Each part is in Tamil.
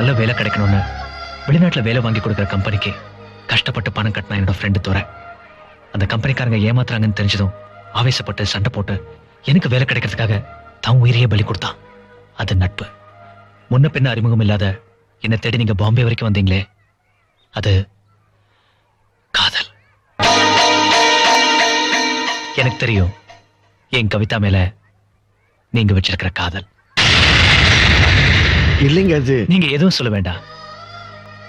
நல்ல வேலை கிடைக்கணும்னு வெளிநாட்டுல வேலை வாங்கி கொடுக்குற கம்பெனிக்கு கஷ்டப்பட்டு பணம் கட்டினா என்னோட ஃப்ரெண்டு தோற. அந்த கம்பெனிக்காரங்க ஏமாத்துறாங்கன்னு தெரிஞ்சதும் ஆவேசப்பட்டு சண்டை போட்டு எனக்கு வேலை கிடைக்கிறதுக்காக தான் உயிரையே பலி கொடுத்தான். அது நட்பு. முன்ன பின்ன அறிமுகம் இல்லாத என்னை தேடி நீங்க பாம்பே வரைக்கும் வந்தீங்களே, அது காதல். எனக்கு தெரியும் என் கவிதா மேல நீங்க வச்சிருக்கிற காதல். இல்லைங்க, அது நீங்க எதுவும் சொல்ல வேண்டாம்.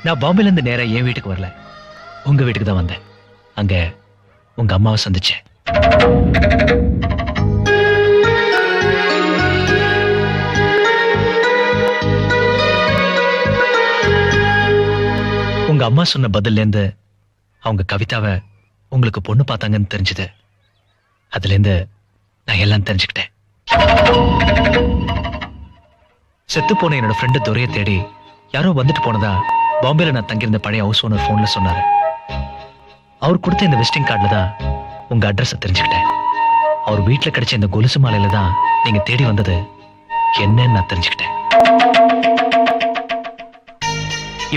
நான் பாம்பேல இருந்து நேரா என் வீட்டுக்கு வரல, உங்க வீட்டுக்கு தான் வந்தேன். அங்க உங்க அம்மாவை சந்திச்சேன். உங்க அம்மா சொன்ன பதில்ல இருந்து அவங்க கவிதாவை உங்களுக்கு பொண்ணு பார்த்தாங்கன்னு தெரிஞ்சது. அதுல இருந்து நான் எல்லாம் தெரிஞ்சுக்கிட்டேன். செத்து போன என்னோட ஃப்ரெண்டு துரையை தேடி யாரோ வந்துட்டு போனதா பாம்பேல நான் தங்கியிருந்த பழைய ஹவுஸ் ஓனர் போன்ல சொன்னாரு. அவர் கொடுத்த இந்த விசிட்டிங் கார்டுல தான் உங்க அட்ரஸ் தெரிஞ்சுக்கிட்டேன். அவர் வீட்டுல கிடைச்ச இந்த கொலுசு மாலையில தான் நீங்க தேடி வந்தது என்னன்னு நான் தெரிஞ்சுக்கிட்டேன்.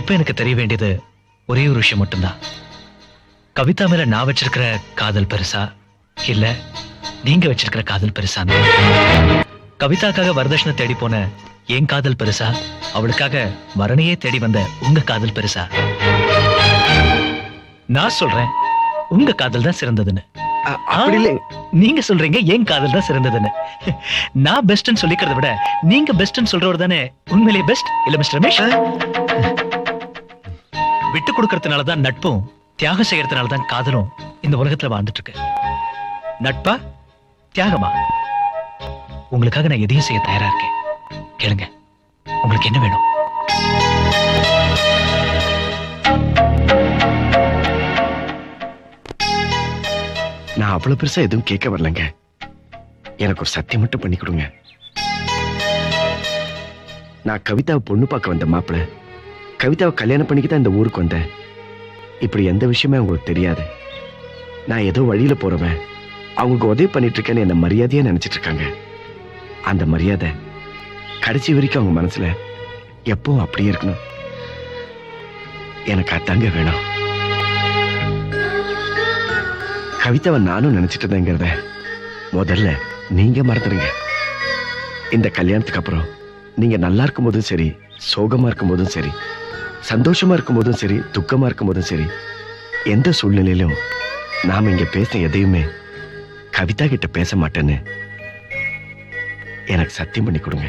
இப்ப எனக்கு தெரிய வேண்டியது ஒரே ஒரு விஷயம் மட்டும்தான். கவிதா மேல நான் வச்சிருக்கிற காதல் பெருசா இல்ல நீங்க வச்சிருக்கிற காதல் பெருசா? கவிதாக்காக வரதட்சணை தேடி போன என் காதல் பெருசா, அவளுக்காக வரணையே தேடி வந்த உங்க காதல் பெருசா? நான் சொல்றேன் உங்க காதல் தான் சிறந்ததுன்னு. அப்படி இல்லை. நீங்க சொல்றீங்க என் காதல் தான் சிறந்ததுன்னு. நான் பெஸ்ட்னு சொல்லிக்கிறத விட நீங்க பெஸ்ட்னு சொல்றவர் தானே உண்மையிலேயே பெஸ்ட் இல்ல மிஸ்டர் ரமேஷ்? விட்டு கொடுக்கறதுனால தான் நட்பும் தியாகம் செய்யறதுனால தான் காதலும் இந்த உலகத்துல வாழ்ந்துட்டு இருக்கு. நட்பா தியாகமா? உங்களுக்காக நான் எதையும் செய்ய தயாரா இருக்கேன். கேளுங்க, உங்களுக்கு என்ன வேணும்? நான் அவ்வளவு பெருசா எதுவும் கேட்க வரலங்க. எனக்கு ஒரு சத்தியம் மட்டும் பண்ணி கொடுங்க. நான் கவிதாவை பொண்ணு பார்க்க வந்த மாப்பிள்ள, கவிதாவை கல்யாணம் பண்ணிக்கிதான் இந்த ஊருக்கு வந்தேன். இப்படி எந்த விஷயமே அவங்களுக்கு தெரியாது. நான் ஏதோ வழியில போறவன், அவங்களுக்கு உதவி பண்ணிட்டு இருக்கேன்னு என்ன மரியாதையா நினைச்சிட்டு இருக்காங்க. அந்த மரியாதை கடைசி வரைக்கும் அவங்க மனசுல எப்பவும் அப்படியே இருக்கணும். எனக்கு அதாங்க வேணும். கவிதாவை நானும் நினைச்சிட்டு இருந்தேங்கிறத முதல்ல நீங்க மறந்துடுங்க. இந்த கல்யாணத்துக்கு அப்புறம் நீங்க நல்லா இருக்கும் போதும் சரி, சோகமா இருக்கும் போதும் சரி, சந்தோஷமா இருக்கும் போதும் சரி, துக்கமா இருக்கும் போதும் சரி, எந்த சூழ்நிலையிலும் நாம இங்க பேச எதையுமே கவிதா கிட்ட பேச மாட்டேன்னு எனக்கு சத்தியம் பண்ணி கொடுங்க.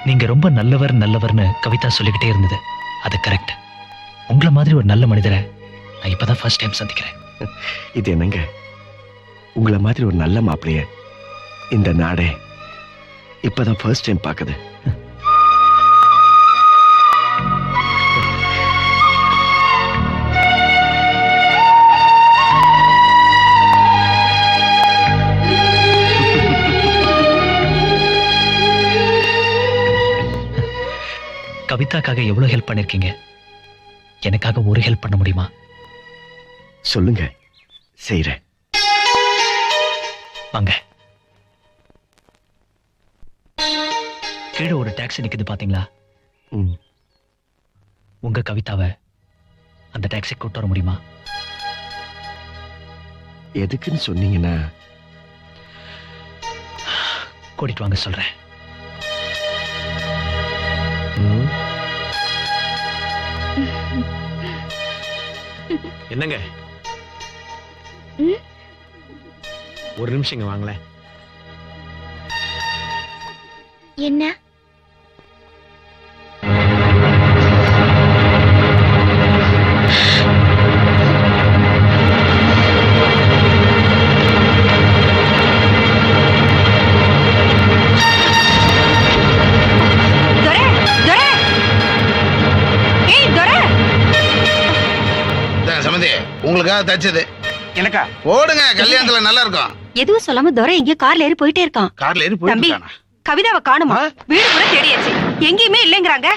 நீங்க ரொம்ப நல்லவர் நல்லவர்னு கவிதா சொல்லிக்கிட்டே இருந்தது. அது கரெக்ட். உங்களை மாதிரி ஒரு நல்ல மனிதரை நான் இப்பதான் ஃபர்ஸ்ட் டைம் சந்திக்கிறேன். இது என்னங்க, உங்களை மாதிரி ஒரு நல்ல மாப்பிளைய இந்த நாடே இப்பதான் ஃபர்ஸ்ட் டைம் பாக்குது. கவிதாக்காக எவ்வளவு ஹெல்ப் பண்ணிருக்கீங்க, எனக்காக ஒரு ஹெல்ப் பண்ண முடியுமா? சொல்லுங்க, செய்றேன். வாங்க. கீழே ஒரு டாக்ஸி நிக்குது பாத்தீங்களா? உங்க கவிதாவை அந்த டாக்ஸி கூட்டு வர முடியுமா? எதுக்குன்னு சொன்னீங்கன்னா கூட்டிட்டு வாங்க சொல்றேன். என்னங்க, ஒரு நிமிஷம் இங்க வாங்களேன். என்ன? உங்களுக்காக தச்சது. எனக்கா? ஓடுங்க, கல்யாணத்துல நல்லா இருக்கும். எதுவும் சொல்லாம துரை எங்க கார்ல ஏறி போயிட்டே இருக்கான். கார்ல ஏறி போயிட்டானா? கவிதாவை காணுமா? வீடு கூட தேடியாச்சு, எங்கேயுமே இல்லைங்கறாங்க.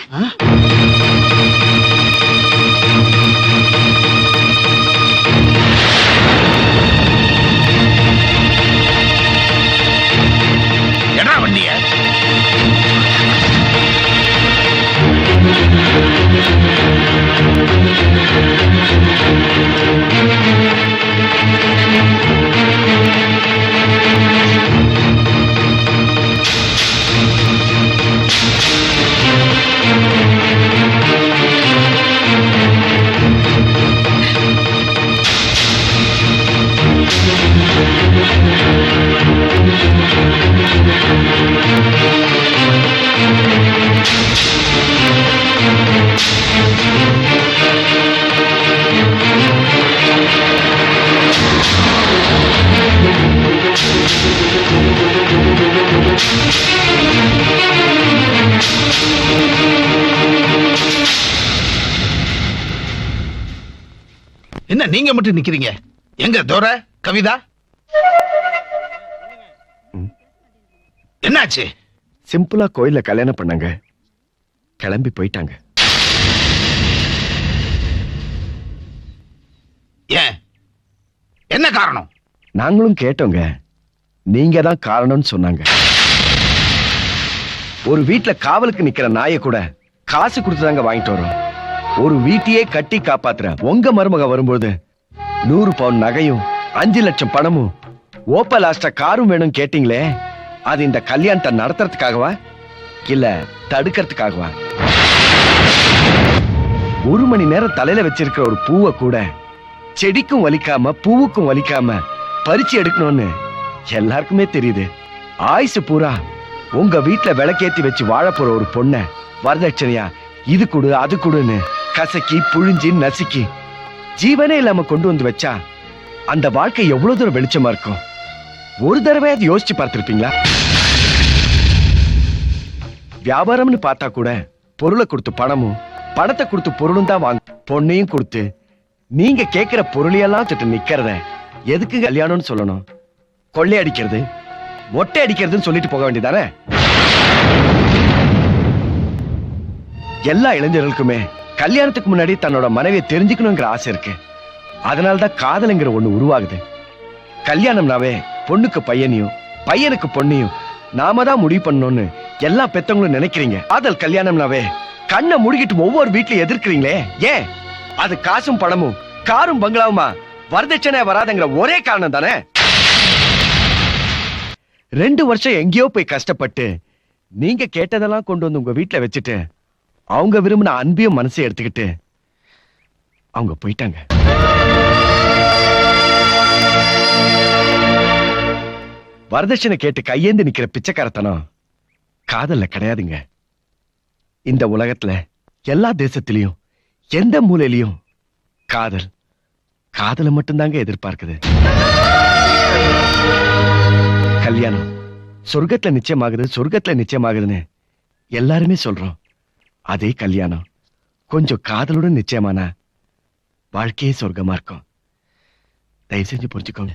நீங்க மட்டும் நிக்கிறீங்க? எங்க தோர கவிதா? என்னாச்சு? சிம்பிளா கோயில்ல கல்யாணம் பண்ணாங்க, கிளம்பி போயிட்டாங்க. ஏன், என்ன காரணம்? நாங்களும் கேட்டோங்க, நீங்க தான் காரணம்னு சொன்னாங்க. ஒரு வீட்டுல காவலுக்கு நிக்கிற நாயை கூட காசு கொடுத்துதாங்க வாங்கிட்டு வரோம். ஒரு வீட்டையே கட்டி காப்பாத்துற உங்க மருமக வரும்போது 100 பவுன் நகையும் 5 லட்சம் பணமும் ஓப்பல் ஆஸ்டா காரும் வேணும் கேட்டீங்களே, அது இந்த கல்யாணத்தை நடத்துறதுக்காகவா இல்ல தடுக்கிறதுக்காகவா? 1 மணி நேரம் தலையில வச்சிருக்கிற ஒரு பூவை கூட செடிக்கும் வலிக்காம பூவுக்கும் வலிக்காம பறிச்சு எடுக்கணும்னு எல்லாருக்குமே தெரியுது. ஆயுசு பூரா உங்க வீட்டுல விளக்கேத்தி வச்சு வாழ போற ஒரு பொண்ண வரதட்சணையா இது கொடு அது கொடுன்னு கசக்கி புழிஞ்சி நசுக்கி ஜீவனே இல்லாம கொண்டு வந்து வச்சா அந்த வாழ்க்கை எவ்வளவு தூரம் வெளிச்சமா இருக்கும்? ஒரு தடவை அது யோசிச்சு பார்த்திருப்பீங்களா? வியாபாரம்னு பார்த்தா கூட பொருளை கொடுத்து பணமும் பணத்தை கொடுத்து பொருளும் தான் வாங்க, பொண்ணையும் கொடுத்து நீங்க கேட்கிற பொருளையெல்லாம் திட்டு நிக்கிறத எதுக்கு கல்யாணம்னு சொல்லணும்? கொள்ளை அடிக்கிறது மொட்டை அடிக்கிறதுன்னு சொல்லிட்டு போக வேண்டியதானே? எல்லா இளைஞர்களுக்குமே கல்யாணத்துக்கு முன்னாடி தன்னோட மனைவியை தெரிஞ்சுக்கணுங்கிற ஆசை இருக்கு. அதனால்தான் காதலுங்கிற ஒண்ணு உருவாகுது. கல்யாணம்னாவே பொண்ணுக்கு பையனையும் பையனுக்கு பொண்ணையும் நாம தான் முடிவு பண்ணணும்னு எல்லா பெத்தவங்களும் நினைக்கிறீங்க. காதல் கல்யாணம்னாவே கண்ணை முடிக்கிட்டு ஒவ்வொரு வீட்லயும் எதிர்க்கிறீங்களே, ஏன்? அது காசும் பணமும் காரும் பங்களாவுமா வரதட்சணை வராதுங்கிற ஒரே காரணம் தானே. 2 வருஷம் எங்கேயோ போய் கஷ்டப்பட்டு நீங்க கேட்டதெல்லாம் கொண்டு வந்து உங்க வீட்டுல வச்சுட்டு அவங்க விரும்பின அன்பையும் மனசை எடுத்துக்கிட்டு அவங்க போயிட்டாங்க. வரதட்சணை கேட்டு கையேந்து நிக்கிற பிச்சைக்காரத்தனம் காதல்ல கிடையாதுங்க. இந்த உலகத்துல எல்லா தேசத்திலையும் எந்த மூலையிலையும் காதல் காதலை மட்டும்தாங்க எதிர்பார்க்குது. கல்யாணம் சொர்க்கத்துல நிச்சயமாகுது, சொர்க்கத்துல நிச்சயமாகுதுன்னு எல்லாருமே சொல்றோம். அதே கல்யாணம் கொஞ்சம் காதலுடன் நிச்சயமானா வாழ்க்கையே சொர்க்கமா இருக்கும். தயவு செஞ்சு புரிஞ்சுக்கோங்க.